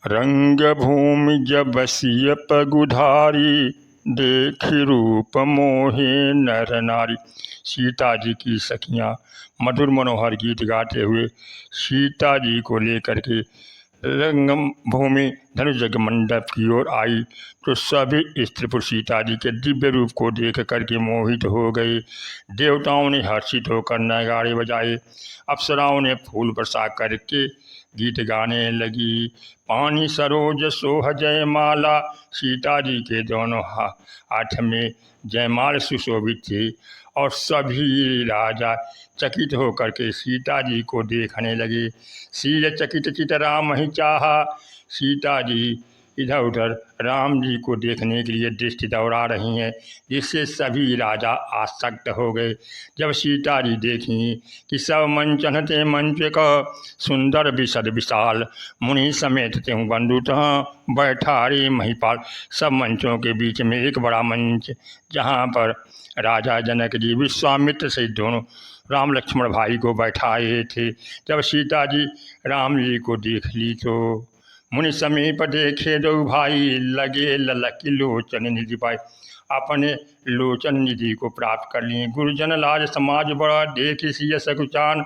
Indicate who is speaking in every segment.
Speaker 1: रंग भूमि जब सिय पगुधारी, देख रूप मोहे नर नारी। सीता जी की सखियाँ मधुर मनोहर गीत गाते हुए सीता जी को लेकर के रंगम भूमि धनुष यज्ञ मंडप की ओर आई तो सभी स्त्री पुरुष सीता जी के दिव्य रूप को देख करके मोहित हो गए। देवताओं ने हर्षित होकर नगाड़े बजाए, अप्सराओं ने फूल बरसा करके गीत गाने लगी। पानी सरोज सोह जयमाला, सीता जी के दोनों हाथ में जयमाल सुशोभित थे और सभी राजा चकित होकर के सीता जी को देखने लगे। सीय चकित चित राम ही चाहा, सीता जी इधर उधर राम जी को देखने के लिए दृष्टि दौड़ा रही हैं, जिससे सभी राजा आसक्त हो गए। जब सीता जी देखी कि सब मंचन ते मंच का सुंदर विशद विशाल, मुनि समेत त्यों बंधु तहाँ बैठा रे महिपाल। सब मंचों के बीच में एक बड़ा मंच, जहाँ पर राजा जनक जी विश्वामित्र से दोनों राम लक्ष्मण भाई को बैठाए थे। जब सीता जी राम जी को देख ली तो मुनि समीप देखे दो भाई, लगे ललक लोचन निधि पाए। अपने लोचन निधि को प्राप्त कर लिए। गुरुजन लाज समाज बड़ा, देख सिय सकुचान।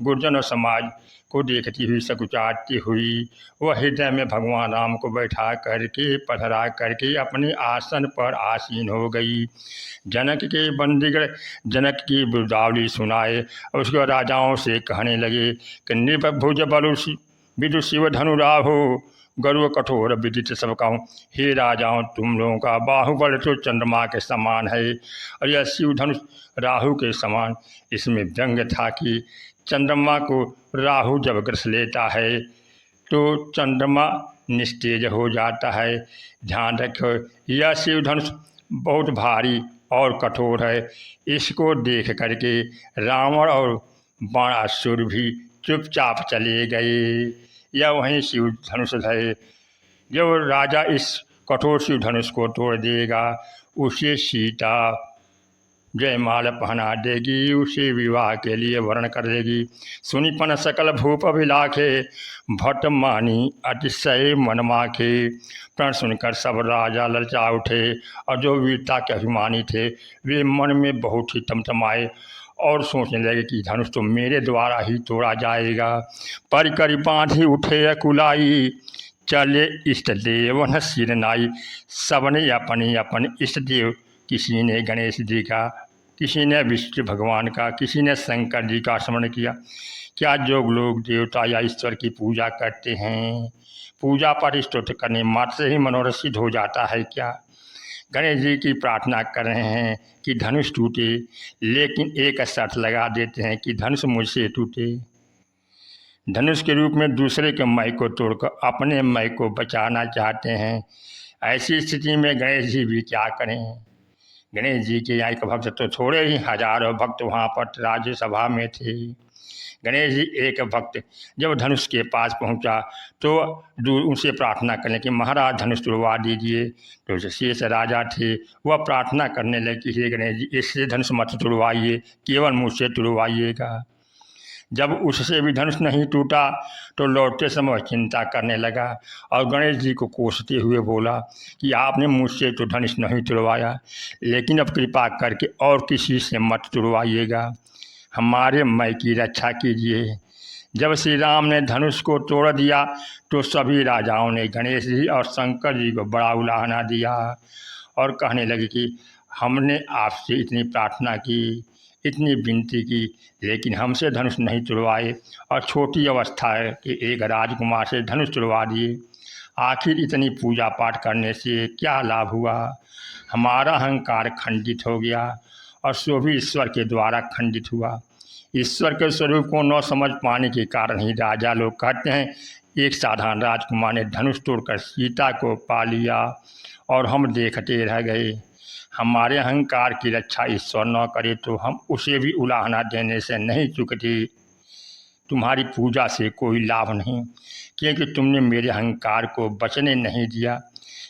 Speaker 1: गुरुजन और समाज को देखती हुई सकुचाती हुई वह हृदय में भगवान राम को बैठा करके पधरा करके अपने आसन पर आसीन हो गई। जनक के बंदीगण जनक की बिरुदावली सुनाए और उसके बाद राजाओं से कहने लगे कि नृपभुज बलु विदु शिव धनु राहु, गरुड़ कठोर विदित सब कहूँ। हे राजाओं, तुम लोगों का बाहुबल तो चंद्रमा के समान है और यह शिव धनुष राहु के समान। इसमें व्यंग था कि चंद्रमा को राहु जब ग्रस लेता है तो चंद्रमा निस्तेज हो जाता है। ध्यान रखो, यह शिव धनुष बहुत भारी और कठोर है। इसको देख करके रावण और बाणासुर भी चुपचाप चले गए। यह वहीं शिव धनुष है। जो राजा इस कठोर शिव धनुष को तोड़ देगा उसे सीता जयमाल पहना देगी, उसे विवाह के लिए वर्ण कर देगी। सुनिपन सकल भूप अभिलाखे, भट्ट मानी अतिशय मन माखे। प्रण सुनकर सब राजा ललचा उठे और जो वीरता के अभिमानी थे वे मन में बहुत ही तमतमाए और सोचने लगे कि धनुष तो मेरे द्वारा ही तोड़ा जाएगा। पर करी बांधी उठे अकुलाई, चले इष्ट देव न सिर नाई। सबने अपने अपने इष्ट देव, किसी ने गणेश जी का, किसी ने विष्णु भगवान का, किसी ने शंकर जी का स्मरण किया। क्या जो लोग देवता या ईश्वर की पूजा करते हैं, पूजा पर स्तोत्र करने मात्र से ही मनोरथ सिद्ध हो जाता है क्या? गणेश जी की प्रार्थना कर रहे हैं कि धनुष टूटे, लेकिन एक शर्त लगा देते हैं कि धनुष मुझसे टूटे। धनुष के रूप में दूसरे के मय को तोड़कर अपने मय को बचाना चाहते हैं। ऐसी स्थिति में गणेश जी भी क्या करें? गणेश जी के एक भक्त तो थोड़े ही हजारों भक्त वहाँ पर राज्यसभा में थे। गणेश जी एक भक्त जब धनुष के पास पहुँचा तो दूर उनसे प्रार्थना करने कि महाराज धनुष तुड़वा दीजिए। तो जो शेष राजा थे वह प्रार्थना करने लगे कि हे गणेश जी, इससे धनुष मत तुड़वाइए, केवल मुझसे तुड़वाइएगा। जब उससे भी धनुष नहीं टूटा तो लौटते समय चिंता करने लगा और गणेश जी को कोसते हुए बोला कि आपने मुझसे तो धनुष नहीं तुड़वाया, लेकिन अब कृपा करके और किसी से मत तुड़वाइएगा, हमारे मय की रक्षा कीजिए। जब श्री राम ने धनुष को तोड़ दिया तो सभी राजाओं ने गणेश जी और शंकर जी को बड़ा उलाहना दिया और कहने लगे कि हमने आपसे इतनी प्रार्थना की, इतनी विनती की, लेकिन हमसे धनुष नहीं तुड़वाए और छोटी अवस्था के एक राजकुमार से धनुष तुड़वा दिए। आखिर इतनी पूजा पाठ करने से क्या लाभ हुआ? हमारा अहंकार खंडित हो गया और सो भी ईश्वर के द्वारा खंडित हुआ। ईश्वर के स्वरूप को न समझ पाने के कारण ही राजा लोग कहते हैं एक साधारण राजकुमार ने धनुष तोड़कर सीता को पा लिया और हम देखते रह गए। हमारे अहंकार की रक्षा ईश्वर न करे तो हम उसे भी उलाहना देने से नहीं चूकते। तुम्हारी पूजा से कोई लाभ नहीं, क्योंकि तुमने मेरे अहंकार को बचने नहीं दिया।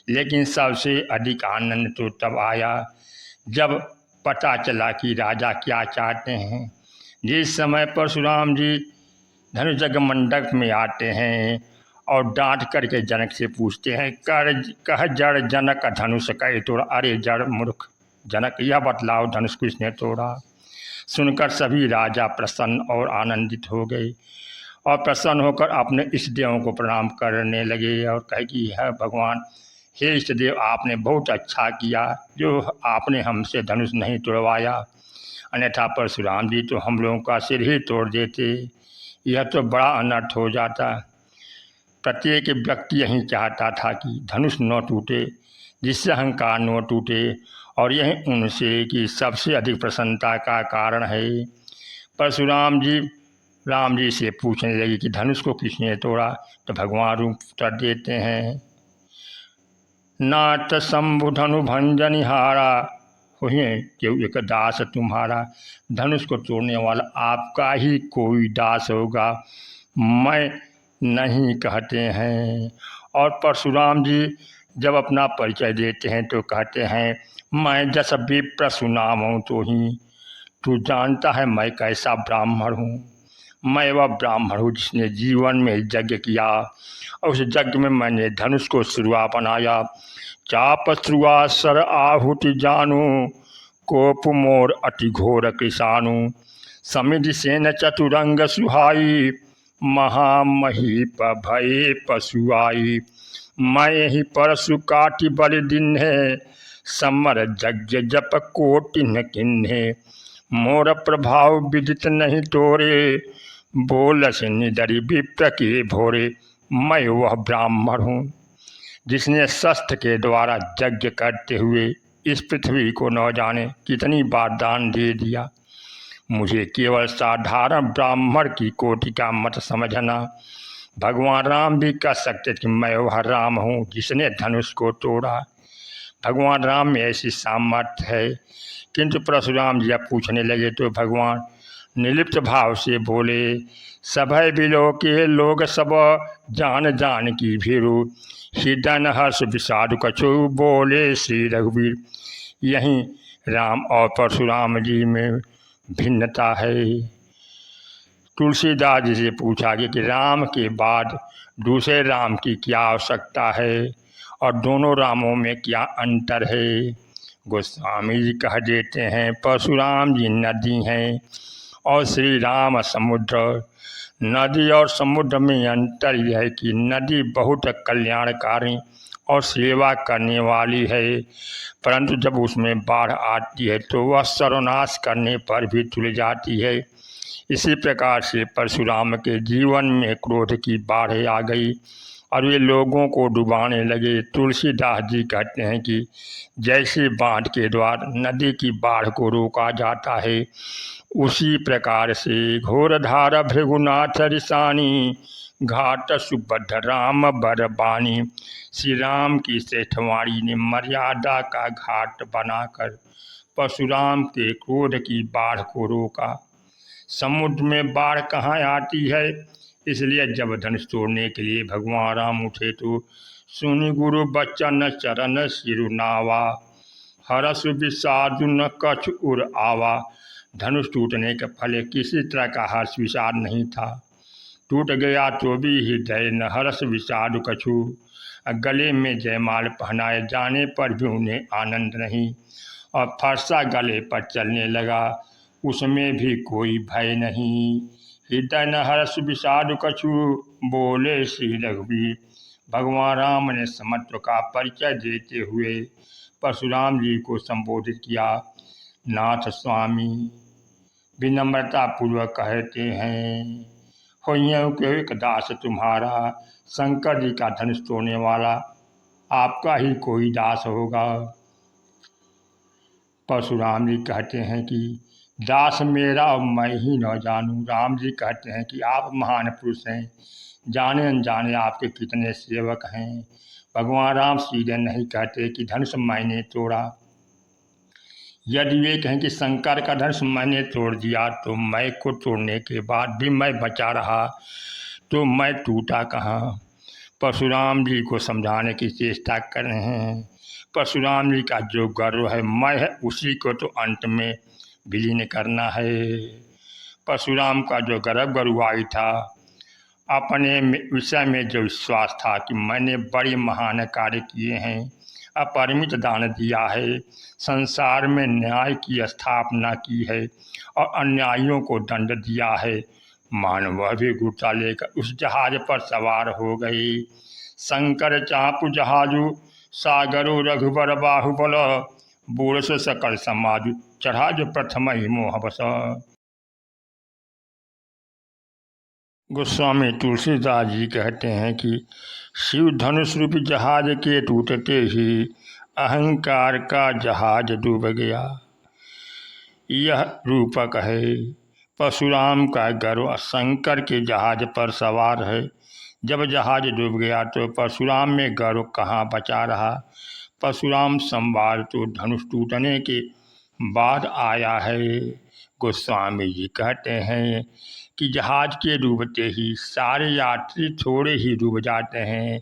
Speaker 1: लेकिन सबसे अधिक आनंद तो तब आया जब पता चला कि राजा क्या चाहते हैं। जिस समय परशुराम जी धनुष यज्ञ मंडप में आते हैं और डांट करके जनक से पूछते हैं, कर कह जड़ जनक धनुष कहे तोड़ा। अरे जड़ मूर्ख जनक, यह बतलाओ धनुष किसने तोड़ा। सुनकर सभी राजा प्रसन्न और आनंदित हो गए और प्रसन्न होकर अपने इष्ट देवों को प्रणाम करने लगे और कहे कि है भगवान, हे इष्ट देव, आपने बहुत अच्छा किया जो आपने हमसे धनुष नहीं तोड़वाया, अन्यथा परशुराम जी तो हम लोगों का सिर ही तोड़ देते, यह तो बड़ा अनर्थ हो जाता। प्रत्येक व्यक्ति यही चाहता था कि धनुष न टूटे, जिससे अहंकार न टूटे, और यह उनसे कि सबसे अधिक प्रसन्नता का कारण है। परशुराम जी राम जी से पूछने लगे कि धनुष को किसने तोड़ा, तो भगवान रूप उत्तर देते हैं, नाथ शंभु धनु भंजनिहारा, हुए क्यों एक दास तुम्हारा। धनुष को तोड़ने वाला आपका ही कोई दास होगा, मैं नहीं कहते हैं। और परशुराम जी जब अपना परिचय देते हैं तो कहते हैं, मैं जस विप्र सुनाम हूँ तो ही, तू जानता है मैं कैसा ब्राह्मण हूँ। मैं वह ब्राह्मण हूँ जिसने जीवन में यज्ञ किया और उस यज्ञ में मैंने धनुष को श्रुआ बनाया। चाप श्रुआ सर आहुति जानू, कोप मोर अति घोर कृषाणु। समिधि सेन चतुरंग सुहाई, महामहीप भये पशुआई। मैं ही परशु काटि बलि दिन्हे, समर यज्ञ जप कोटिन किन्हे। मोर प्रभाव विदित नहीं तोरे, बोलस निदरि विप्र के भोरे। मैं वह ब्राह्मण हूँ जिसने शस्त्र के द्वारा यज्ञ करते हुए इस पृथ्वी को न जाने कितनी बार दान दे दिया। मुझे केवल साधारण ब्राह्मण की कोटि का मत समझना। भगवान राम भी कह सकते कि मैं वह राम हूँ जिसने धनुष को तोड़ा। भगवान राम में ऐसी सामर्थ्य है, किंतु परशुराम जी अब पूछने लगे तो भगवान निर्लिप्त भाव से बोले, सभय बिलो के लोग सब जान जान की भीरु। हृदय हर्ष विषाद कछु, बोले श्री रघुवीर। यहीं राम और परशुराम जी में भिन्नता है। तुलसीदास जी से पूछा गया कि राम के बाद दूसरे राम की क्या आवश्यकता है और दोनों रामों में क्या अंतर है। गोस्वामी जी कह देते हैं, परशुराम जी नदी हैं और श्री राम समुद्र। नदी और समुद्र में अंतर यह है कि नदी बहुत कल्याणकारी और सेवा करने वाली है, परंतु जब उसमें बाढ़ आती है तो वह सर्वनाश करने पर भी तुल जाती है। इसी प्रकार से परशुराम के जीवन में क्रोध की बाढ़ आ गई और वे लोगों को डुबाने लगे। तुलसीदास जी कहते हैं कि जैसे बांध के द्वारा नदी की बाढ़ को रोका जाता है, उसी प्रकार से घोरधार भृगुनाथ रिसानी, घाट सुभद्र राम बरबानी। श्री राम की श्रेष्ठवाणी ने मर्यादा का घाट बनाकर परशुराम के क्रोध की बाढ़ को रोका। समुद्र में बाढ़ कहाँ आती है, इसलिए जब धनुष तोड़ने के लिए भगवान राम उठे तो सुनि गुरु बचन चरण सिरुनावा, हरस विषाद न कछ उर आवा। धनुष टूटने के फल किसी तरह का हर्ष विषाद नहीं था। टूट गया तो भी हृदय न हर्ष विषाद कछु। गले में जयमाल पहनाए जाने पर भी उन्हें आनंद नहीं और फरसा गले पर चलने लगा, उसमें भी कोई भय नहीं। हृदय न हर्ष विषाद कछु, बोले श्री रघुवीर। भगवान राम ने समत्व का परिचय देते हुए परशुराम जी को संबोधित किया, नाथ स्वामी। विनम्रता पूर्वक कहते हैं, हो एक दास तुम्हारा, शंकर जी का धनुष तोड़ने वाला आपका ही कोई दास होगा। परशुराम जी कहते हैं कि दास मेरा और मैं ही न जानूं। राम जी कहते हैं कि आप महान पुरुष हैं, जाने अनजाने आपके कितने सेवक हैं। भगवान राम सीधे नहीं कहते कि धनुष मैंने तोड़ा। यदि वे कहें कि शंकर का धनुष मैंने तोड़ दिया तो मैं को तोड़ने के बाद भी मैं बचा रहा तो मैं टूटा कहाँ। परशुराम जी को समझाने की चेष्टा कर रहे हैं। परशुराम जी का जो गर्व है मैं है, उसी को तो अंत में विलीन करना है। परशुराम का जो गर्व गरुआई था अपने विषय में जो विश्वास था कि मैंने बड़े महान कार्य किए हैं, अपरिमित दान दिया है, संसार में न्याय की स्थापना की है और अन्यायियों को दंड दिया है, मानो वह भी गुटा लेकर उस जहाज पर सवार हो गई। शंकर चापु जहाजु सागरो रघुबर बाहुबल, बोरस सकल समाजु चढ़ा जो प्रथम ही मोहबस। गोस्वामी तुलसीदास जी कहते हैं कि शिव धनुष रूपी जहाज के टूटते ही अहंकार का जहाज डूब गया। यह रूपक है। परशुराम का गर्व शंकर के जहाज पर सवार है। जब जहाज डूब गया तो परशुराम में गर्व कहाँ बचा रहा। परशुराम संवार तो धनुष टूटने के बाद आया है। गोस्वामी जी कहते हैं कि जहाज के डूबते ही सारे यात्री थोड़े ही डूब जाते हैं।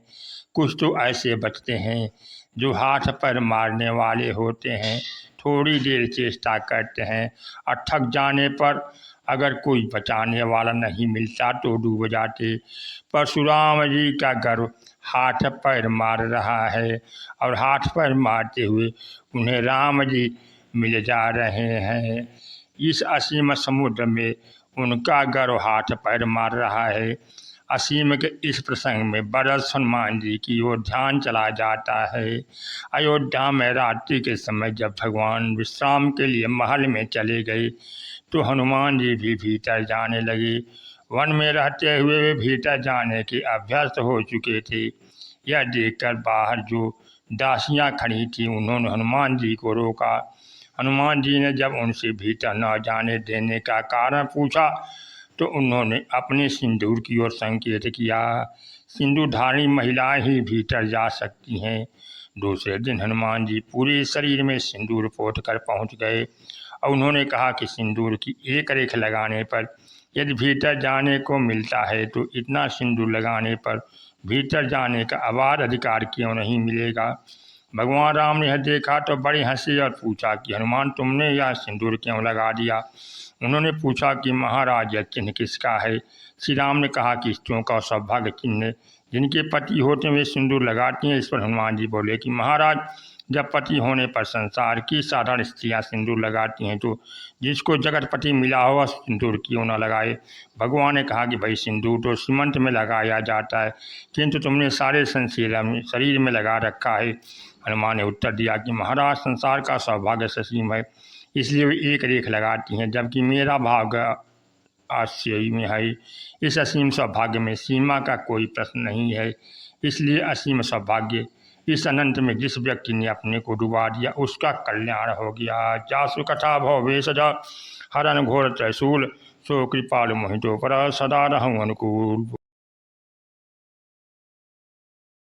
Speaker 1: कुछ तो ऐसे बचते हैं जो हाथ पैर मारने वाले होते हैं, थोड़ी देर चेष्टा करते हैं और थक जाने पर अगर कोई बचाने वाला नहीं मिलता तो डूब जाते। परशुराम जी का गर्व हाथ पैर मार रहा है और हाथ पैर मारते हुए उन्हें राम जी मिल जा रहे हैं। इस असीम समुद्र में उनका गर्व हाथ पैर मार रहा है। असीम के इस प्रसंग में भरत हनुमान जी की ओर ध्यान चला जाता है। अयोध्या में रात्रि के समय जब भगवान विश्राम के लिए महल में चले गए तो हनुमान जी भी भीतर जाने लगे। वन में रहते हुए वे भीतर जाने के अभ्यस्त हो चुके थे। यह देखकर बाहर जो दासियां खड़ी थीं उन्होंने हनुमान जी को रोका। हनुमान जी ने जब उनसे भीतर न जाने देने का कारण पूछा तो उन्होंने अपने सिंदूर की ओर संकेत किया। सिंदूरधारी महिलाएं ही भीतर जा सकती हैं। दूसरे दिन हनुमान जी पूरे शरीर में सिंदूर पोत कर पहुँच गए और उन्होंने कहा कि सिंदूर की एक रेख लगाने पर यदि भीतर जाने को मिलता है तो इतना सिंदूर लगाने पर भीतर जाने का अबाध अधिकार क्यों नहीं मिलेगा। भगवान राम ने यह देखा तो बड़े हंसे और पूछा कि हनुमान तुमने यह सिंदूर क्यों लगा दिया। उन्होंने पूछा कि महाराज यह चिन्ह किसका है। श्री राम ने कहा कि स्त्रियों का सौभाग्य चिन्ह जिनके पति होते वे सिंदूर लगाती हैं। इस पर हनुमान जी बोले कि महाराज जब पति होने पर संसार की साधारण स्त्रियां सिंदूर लगाती हैं तो जिसको जगतपति मिला हो वह सिंदूर क्यों न लगाए। भगवान ने कहा कि भाई सिंदूर तो सीमंत में लगाया जाता है किंतु तुमने सारे शरीर में लगा रखा है। हनुमान ने उत्तर दिया कि महाराज संसार का सौभाग्य ससीम है इसलिए वे एक रेख लगाती हैं जबकि मेरा भाग्य आश्चर्य में है। इस असीम सौभाग्य में सीमा का कोई प्रश्न नहीं है। इसलिए असीम सौभाग्य इस अनंत में जिस व्यक्ति ने अपने को डुबा दिया उसका कल्याण हो गया। जासु कथा भवे सजा हरण घोर त्रैशूल सो कृपाल मोहितो पर सदा रहूं अनुकूल।